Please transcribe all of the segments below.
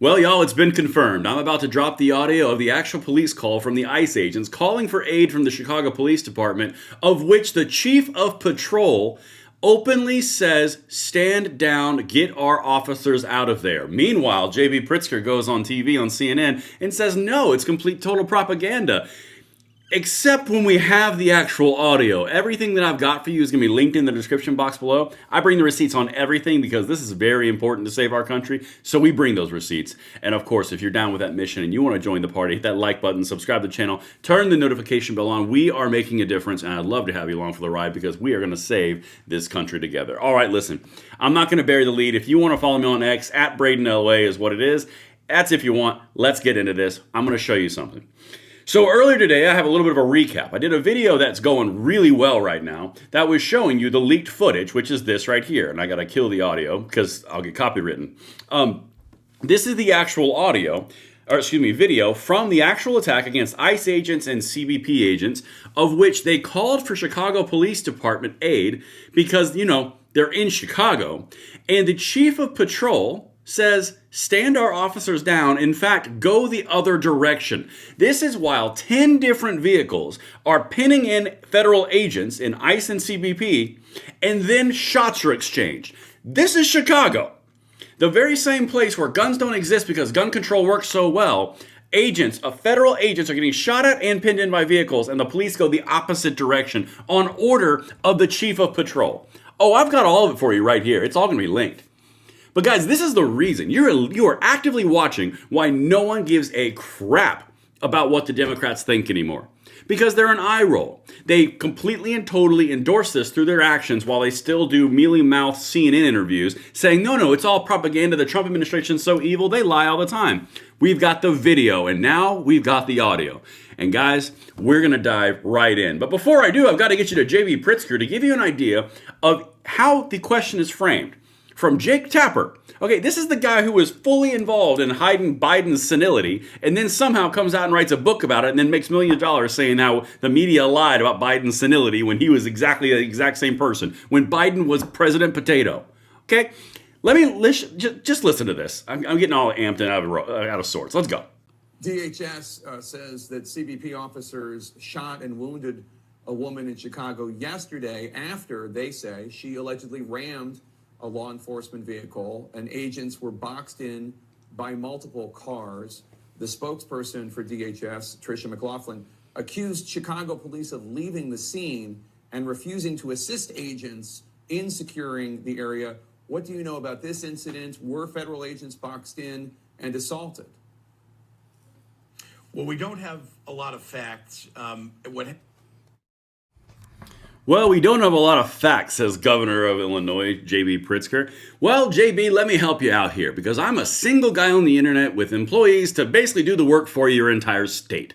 Well, y'all, it's been confirmed. I'm about to drop the audio of the actual police call from the ICE agents calling for aid from the Chicago Police Department, of which the chief of patrol openly says, "Stand down, get our officers out of there." Meanwhile, JB Pritzker goes on TV on CNN and says, no, it's complete total propaganda. Except when we have the actual audio. Everything that I've got for you is going to be linked in the description box below. I bring the receipts on everything because this is very important to save our country, so we bring those receipts. And of course, if you're down with that mission and you want to join the party, hit that like button, subscribe to the channel, turn the notification bell on. We are making a difference, and I'd love to have you along for the ride because we are going to save this country together. All right, listen, I'm not going to bury the lead. If you want to follow me on X, at Braden LA is what it is. That's if you want. Let's get into this. I'm going to show you something. So earlier today, I have a little bit of a recap. I did a video that's going really well right now that was showing you the leaked footage, which is this right here. And I got to kill the audio because I'll get copywritten. This is the actual video from the actual attack against ICE agents and CBP agents, of which they called for Chicago Police Department aid because, you know, they're in Chicago. And the chief of patrol says, stand our officers down. In fact, go the other direction. This is while 10 different vehicles are pinning in federal agents in ICE and CBP, and then shots are exchanged. This is Chicago. The very same place where guns don't exist because gun control works so well. Federal agents are getting shot at and pinned in by vehicles, and the police go the opposite direction on order of the chief of patrol. Oh, I've got all of it for you right here. It's all going to be linked. But guys, this is the reason. You are actively watching why no one gives a crap about what the Democrats think anymore. Because they're an eye roll. They completely and totally endorse this through their actions while they still do mealy-mouthed CNN interviews saying, no, it's all propaganda. The Trump administration's so evil, they lie all the time. We've got the video, and now we've got the audio. And guys, we're going to dive right in. But before I do, I've got to get you to JB Pritzker to give you an idea of how the question is framed. From Jake Tapper. Okay, this is the guy who was fully involved in hiding Biden's senility and then somehow comes out and writes a book about it and then makes millions of dollars saying how the media lied about Biden's senility when he was exactly the exact same person, when Biden was President Potato. Okay, just listen to this. I'm getting all amped and out of sorts. Let's go. DHS says that CBP officers shot and wounded a woman in Chicago yesterday after, they say, she allegedly rammed a law enforcement vehicle, and agents were boxed in by multiple cars. The spokesperson for DHS, Tricia McLaughlin, accused Chicago police of leaving the scene and refusing to assist agents in securing the area. What do you know about this incident? Were federal agents boxed in and assaulted? Well, we don't have a lot of facts. Well, we don't have a lot of facts, says Governor of Illinois, JB Pritzker. Well, JB, let me help you out here because I'm a single guy on the internet with employees to basically do the work for your entire state.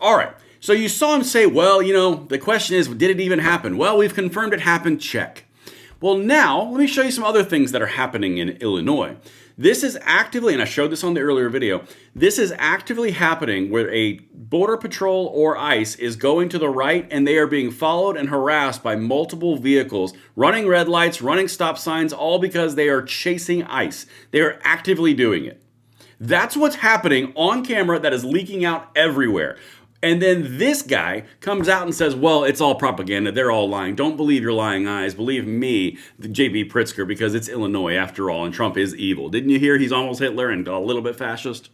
All right, so you saw him say, well, the question is, did it even happen? Well, we've confirmed it happened, check. Well, now, let me show you some other things that are happening in Illinois. This is actively, and I showed this on the earlier video, this is actively happening where a Border Patrol or ICE is going to the right and they are being followed and harassed by multiple vehicles, running red lights, running stop signs, all because they are chasing ICE. They are actively doing it. That's what's happening on camera that is leaking out everywhere. And then this guy comes out and says, well, it's all propaganda. They're all lying. Don't believe your lying eyes. Believe me, JB Pritzker, because it's Illinois after all, and Trump is evil. Didn't you hear he's almost Hitler and a little bit fascist?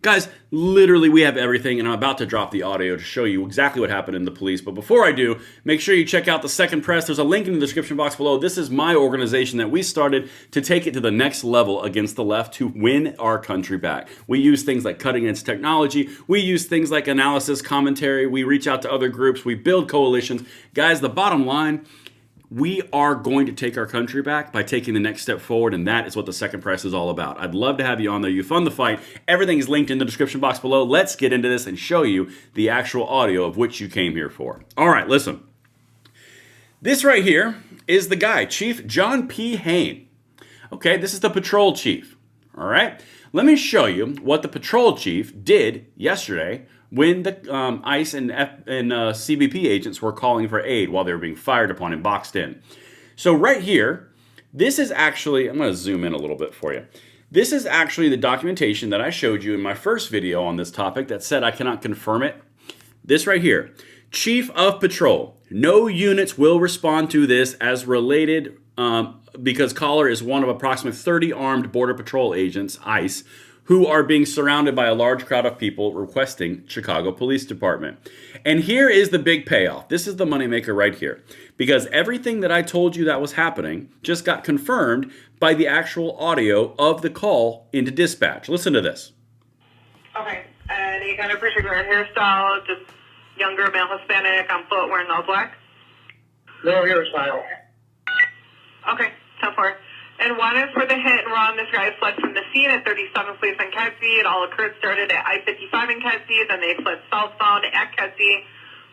Guys, literally we have everything, and I'm about to drop the audio to show you exactly what happened in the police. But before I do, make sure you check out the Second Press. There's a link in the description box below. This is my organization that we started to take it to the next level against the left to win our country back. We use things like cutting-edge technology. We use things like analysis, commentary. We reach out to other groups. We build coalitions. Guys, the bottom line, we are going to take our country back by taking the next step forward, and that is what the Second Press is all about. I'd love to have you on there. You fund the fight. Everything is linked in the description box below. Let's get into this and show you the actual audio of which you came here for. All right, listen. This right here is the guy, Chief John P. Hayne. Okay, this is the patrol chief. All right, let me show you what the patrol chief did yesterday when the ICE and CBP agents were calling for aid while they were being fired upon and boxed in. So right here, this is actually, I'm going to zoom in a little bit for you. This is actually the documentation that I showed you in my first video on this topic that said I cannot confirm it. This right here. Chief of Patrol. No units will respond to this as related because caller is one of approximately 30 armed Border Patrol agents, ICE, who are being surrounded by a large crowd of people requesting Chicago Police Department. And here is the big payoff. This is the moneymaker right here. Because everything that I told you that was happening just got confirmed by the actual audio of the call into dispatch. Listen to this. Okay, any kind of particular hairstyle, just younger male Hispanic on foot wearing all black? No hairstyle. Okay, 10-4. And one is for the hit and run. This guy fled from the scene at 37th Place in Kedzie. It all started at I-55 in Kedzie. Then they fled southbound at Kedzie,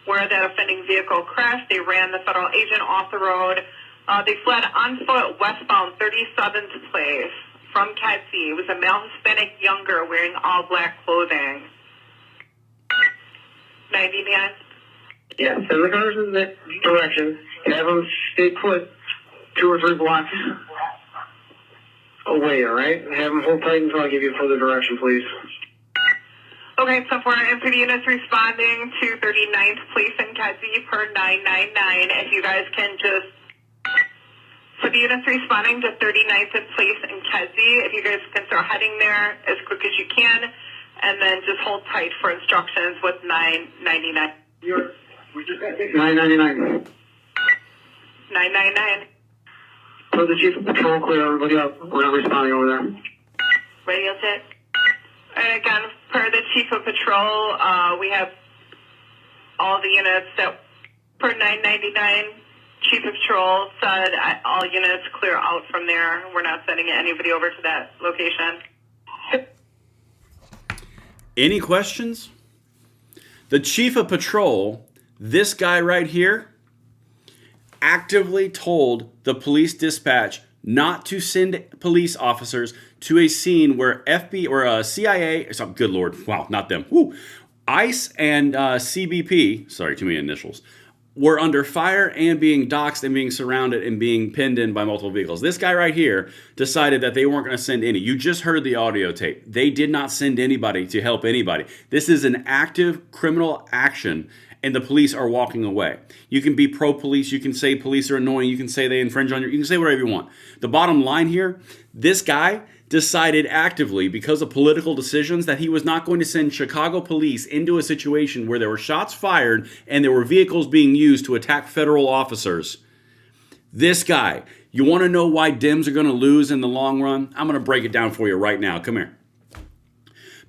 where that offending vehicle crashed. They ran the federal agent off the road. They fled on foot westbound 37th Place from Kedzie. It was a male Hispanic younger wearing all black clothing. 99. Yeah, send the cars in that direction. Have them stay put 2 or 3 blocks away, all right? Have them hold tight until I give you further direction, please. Okay, so for MPD units responding to 39th Place in Kedzie per 999, if you guys can just, for the units responding to 39th Place in Kedzie, if you guys can start heading there as quick as you can, and then just hold tight for instructions with 999. 999. 999. So the chief of patrol, clear everybody up. We're not responding over there. Radio check. And again, per the chief of patrol, we have all the units that per 999. Chief of patrol said all units clear out from there. We're not sending anybody over to that location. Any questions? The chief of patrol, this guy right here, actively told the police dispatch not to send police officers to a scene where CIA, good Lord, wow, not them, ICE and CBP, sorry, too many initials, were under fire and being doxxed and being surrounded and being pinned in by multiple vehicles. This guy right here decided that they weren't going to send any. You just heard the audio tape. They did not send anybody to help anybody. This is an active criminal action, and the police are walking away. You can be pro-police. You can say police are annoying. You can say they infringe on you can say whatever you want. The bottom line here, this guy decided actively, because of political decisions, that he was not going to send Chicago police into a situation where there were shots fired and there were vehicles being used to attack federal officers. This guy, you want to know why Dems are going to lose in the long run? I'm going to break it down for you right now. Come here.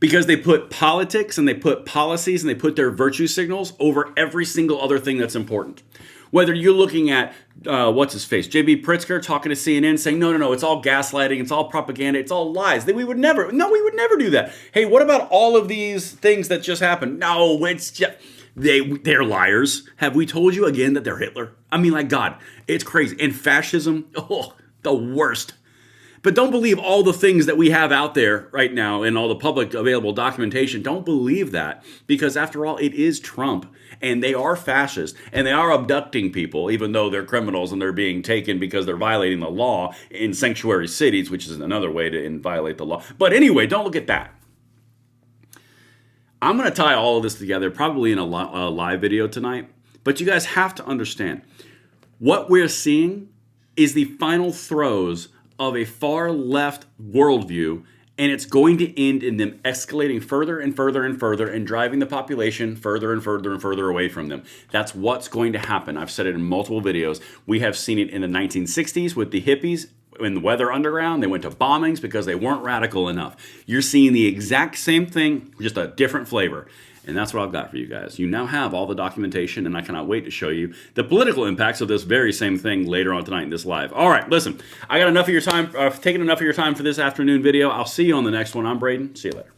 Because they put politics and they put policies and they put their virtue signals over every single other thing that's important. Whether you're looking at, what's his face, JB Pritzker talking to CNN saying, no, it's all gaslighting, it's all propaganda, it's all lies. We would never do that. Hey, what about all of these things that just happened? No, it's just, they're liars. Have we told you again that they're Hitler? I mean, like, God, it's crazy. And fascism, the worst. But don't believe all the things that we have out there right now in all the public available documentation. Don't believe that, because after all, it is Trump, and they are fascists, and they are abducting people, even though they're criminals and they're being taken because they're violating the law in sanctuary cities, which is another way to violate the law. But anyway, don't look at that. I'm going to tie all of this together probably in a live video tonight, but you guys have to understand, what we're seeing is the final throes of a far left worldview, and it's going to end in them escalating further and further and further and driving the population further and further and further away from them. That's what's going to happen. I've said it in multiple videos. We have seen it in the 1960s with the hippies in the Weather Underground. They went to bombings because they weren't radical enough. You're seeing the exact same thing, just a different flavor. And that's what I've got for you guys. You now have all the documentation, and I cannot wait to show you the political impacts of this very same thing later on tonight in this live. All right, listen, I got enough of your time. I've taken enough of your time for this afternoon video. I'll see you on the next one. I'm Braden. See you later.